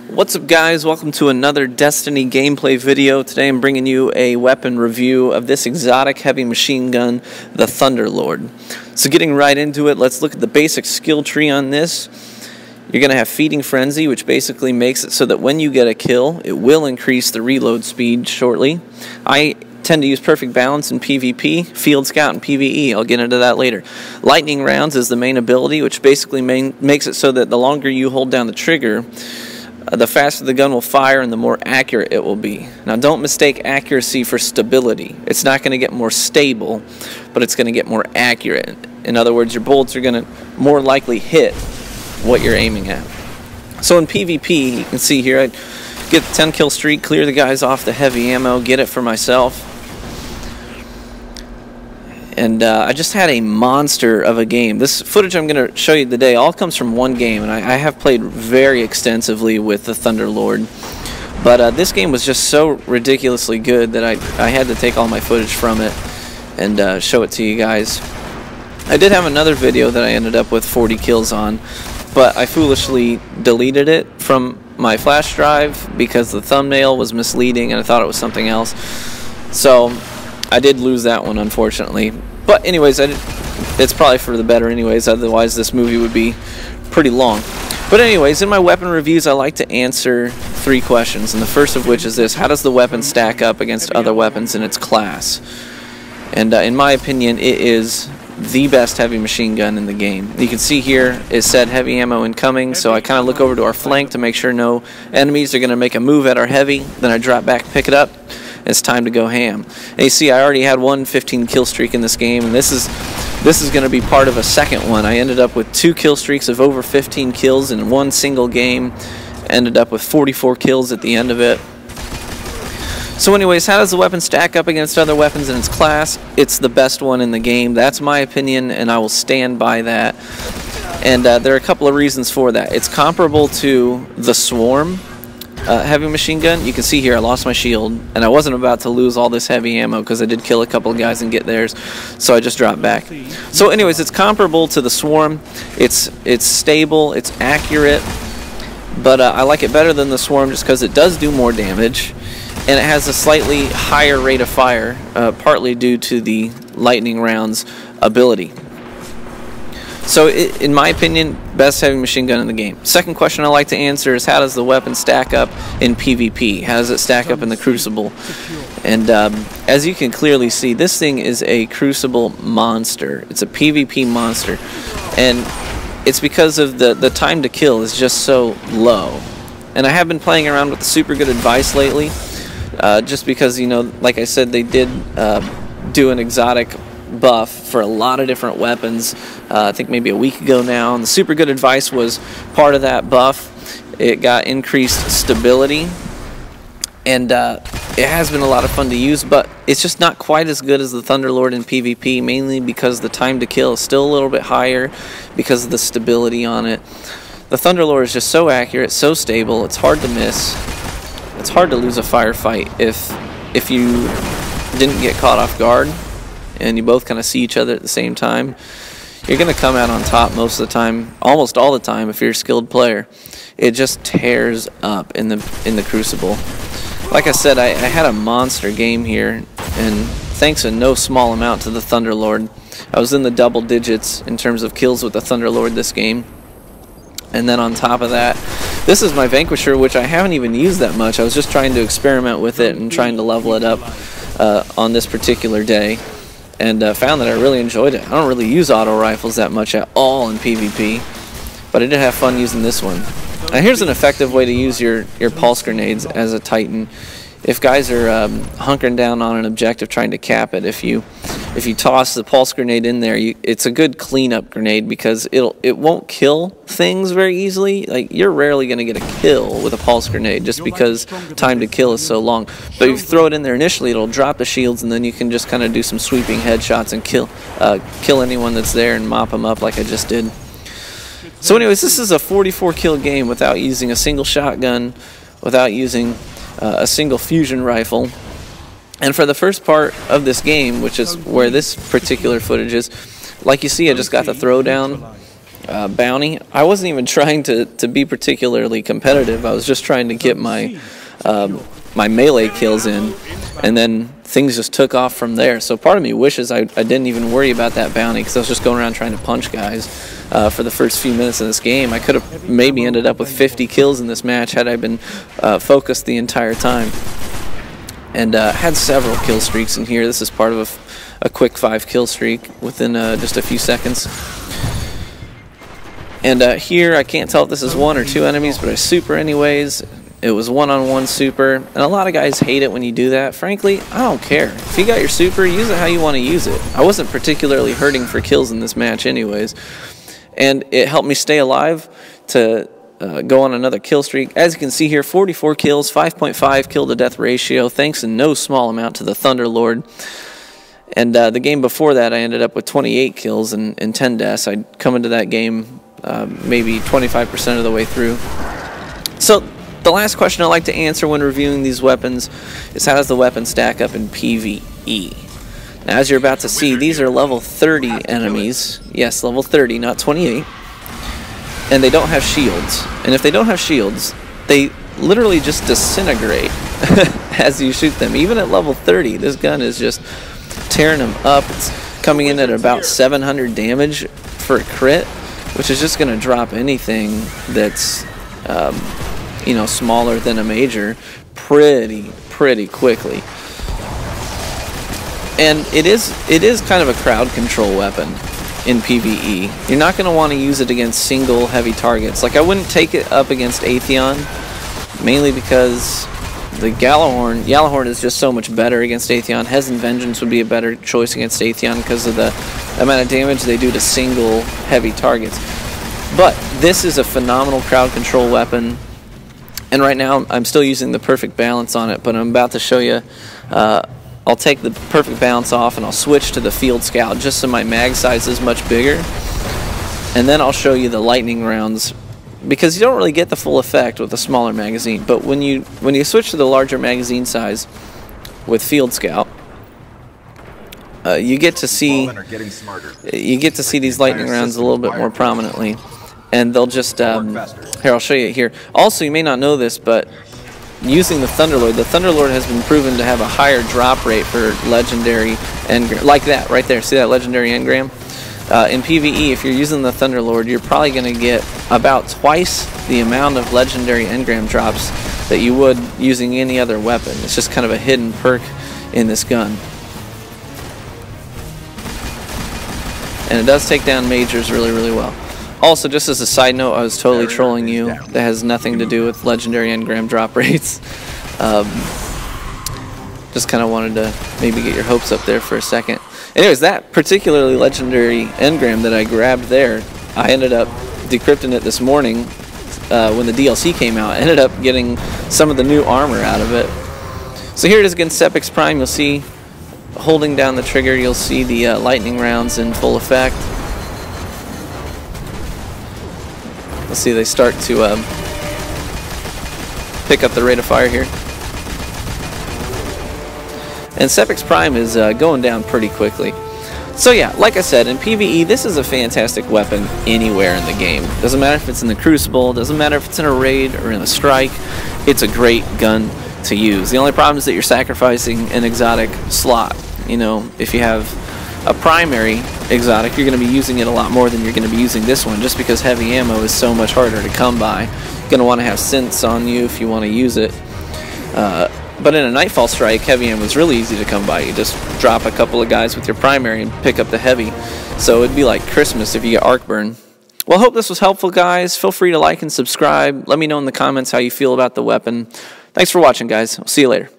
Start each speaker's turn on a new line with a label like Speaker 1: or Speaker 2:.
Speaker 1: What's up, guys? Welcome to another Destiny gameplay video. Today I'm bringing you a weapon review of this exotic heavy machine gun, the Thunderlord. So getting right into it, let's look at the basic skill tree on this. You're going to have Feeding Frenzy, which basically makes it so that when you get a kill, it will increase the reload speed shortly. I tend to use Perfect Balance in PvP, Field Scout in PvE. I'll get into that later. Lightning Rounds is the main ability, which basically makes it so that the longer you hold down the trigger, the faster the gun will fire and the more accurate it will be. Now, don't mistake accuracy for stability. It's not going to get more stable, but it's going to get more accurate. In other words, your bullets are going to more likely hit what you're aiming at. So in PvP, you can see here, I get the 10 kill streak, clear the guys off the heavy ammo, get it for myself. And I just had a monster of a game. This footage I'm going to show you today all comes from one game, and I have played very extensively with the Thunderlord. But this game was just so ridiculously good that I had to take all my footage from it and show it to you guys. I did have another video that I ended up with 40 kills on, but I foolishly deleted it from my flash drive because the thumbnail was misleading and I thought it was something else. So I did lose that one, unfortunately. But anyways, it's probably for the better anyways, otherwise this movie would be pretty long. But anyways, in my weapon reviews, I like to answer 3 questions, and the first of which is this: how does the weapon stack up against other weapons in its class? And in my opinion, it is the best heavy machine gun in the game. You can see here it said heavy ammo incoming, so I kind of look over to our flank to make sure no enemies are going to make a move at our heavy. Then I drop back, pick it up. It's time to go ham. And you see, I already had one 15 kill streak in this game, and this is going to be part of a second one. I ended up with 2 kill streaks of over 15 kills in one single game. Ended up with 44 kills at the end of it. So anyways, how does the weapon stack up against other weapons in its class? It's the best one in the game. That's my opinion, and I will stand by that. And there are a couple of reasons for that. It's comparable to the Swarm heavy machine gun. You can see here I lost my shield, and I wasn't about to lose all this heavy ammo because I did kill a couple of guys and get theirs, so I just dropped back. So anyways, it's comparable to the Swarm. It's stable, it's accurate, but I like it better than the Swarm just because it does do more damage, and it has a slightly higher rate of fire, partly due to the lightning rounds ability. So, in my opinion, best heavy machine gun in the game. Second question I like to answer is, how does the weapon stack up in PvP? How does it stack up in the Crucible? And as you can clearly see, this thing is a Crucible monster. It's a PvP monster. And it's because of the time to kill is just so low. And I have been playing around with the super good advice lately, just because, you know, like I said, they did do an exotic buff for a lot of different weapons, I think maybe a week ago now, and the super good advice was part of that buff. It got increased stability, and it has been a lot of fun to use, but it's just not quite as good as the Thunderlord in PvP, mainly because the time to kill is still a little bit higher because of the stability on it. The Thunderlord is just so accurate, so stable, it's hard to miss. It's hard to lose a firefight if you didn't get caught off guard and you both kind of see each other at the same time. You're going to come out on top most of the time, almost all the time if you're a skilled player. It just tears up in the Crucible. Like I said, I had a monster game here, and thanks in no small amount to the Thunderlord. I was in the double digits in terms of kills with the Thunderlord this game. And then on top of that, this is my Vanquisher, which I haven't even used that much. I was just trying to experiment with it and trying to level it up on this particular day. And found that I really enjoyed it. I don't really use auto rifles that much at all in PvP, but I did have fun using this one. Now here's an effective way to use your pulse grenades as a Titan. If guys are hunkering down on an objective trying to cap it, if you toss the pulse grenade in there, it's a good cleanup grenade because it won't kill things very easily. Like, you're rarely going to get a kill with a pulse grenade just because time to kill is so long. But if you throw it in there initially, it'll drop the shields, and then you can just kind of do some sweeping headshots and kill anyone that's there and mop them up like I just did. So anyways, this is a 44 kill game without using a single shotgun, without using a single fusion rifle. And for the first part of this game, which is where this particular footage is, like you see, I just got the throwdown bounty. I wasn't even trying to be particularly competitive. I was just trying to get my my melee kills in, and then things just took off from there. So part of me wishes I didn't even worry about that bounty, because I was just going around trying to punch guys for the first few minutes of this game. I could have maybe ended up with 50 kills in this match had I been focused the entire time. And had several kill streaks in here. This is part of a quick 5 kill streak within just a few seconds. And here, I can't tell if this is 1 or 2 enemies, but I super anyways. It was one-on-one super, and a lot of guys hate it when you do that. Frankly, I don't care. If you got your super, use it how you want to use it. I wasn't particularly hurting for kills in this match anyways, and it helped me stay alive to go on another kill streak. As you can see here, 44 kills, 5.5 kill to death ratio, thanks in no small amount to the Thunderlord. And the game before that, I ended up with 28 kills and 10 deaths. I'd come into that game maybe 25% of the way through. So the last question I like to answer when reviewing these weapons is, how does the weapon stack up in PvE? Now, as you're about to see, these are level 30 enemies. Yes, level 30, not 28. And they don't have shields. And if they don't have shields, they literally just disintegrate as you shoot them. Even at level 30, this gun is just tearing them up. It's coming in at about 700 damage for a crit, which is just going to drop anything that's you know, smaller than a major pretty quickly. And it is kind of a crowd control weapon in PvE. You're not going to want to use it against single heavy targets. Like, I wouldn't take it up against Atheon, mainly because the Gjallarhorn is just so much better against Atheon. Hez and Vengeance would be a better choice against Atheon because of the amount of damage they do to single heavy targets. But this is a phenomenal crowd control weapon. And right now, I'm still using the perfect balance on it, but I'm about to show you. I'll take the perfect balance off, and I'll switch to the Field Scout just so my mag size is much bigger. And then I'll show you the lightning rounds, because you don't really get the full effect with a smaller magazine. But when you switch to the larger magazine size with Field Scout, you get to see these lightning rounds a little bit more prominently. And they'll just, here, I'll show you here. Also, you may not know this, but using the Thunderlord has been proven to have a higher drop rate for legendary engram. Like that, right there. See that legendary engram? In PvE, if you're using the Thunderlord, you're probably going to get about twice the amount of legendary engram drops that you would using any other weapon. It's just kind of a hidden perk in this gun. And it does take down majors really well. Also, just as a side note, I was totally trolling you. That has nothing to do with legendary engram drop rates. Just kind of wanted to maybe get your hopes up there for a second. Anyways, that particularly legendary engram that I grabbed there, I ended up decrypting it this morning when the DLC came out. I ended up getting some of the new armor out of it. So here it is against Sepix Prime. You'll see, holding down the trigger, you'll see the lightning rounds in full effect. Let's see, they start to pick up the rate of fire here. And Sepix Prime is going down pretty quickly. So yeah, like I said, in PvE, this is a fantastic weapon anywhere in the game. Doesn't matter if it's in the Crucible, doesn't matter if it's in a raid or in a strike, it's a great gun to use. The only problem is that you're sacrificing an exotic slot. You know, if you have a primary exotic, you're going to be using it a lot more than you're going to be using this one, just because heavy ammo is so much harder to come by. You're going to want to have synths on you if you want to use it. But in a Nightfall Strike, heavy ammo is really easy to come by. You just drop a couple of guys with your primary and pick up the heavy. So it'd be like Christmas if you get arc burn. Well, I hope this was helpful, guys. Feel free to like and subscribe. Let me know in the comments how you feel about the weapon. Thanks for watching, guys. I'll see you later.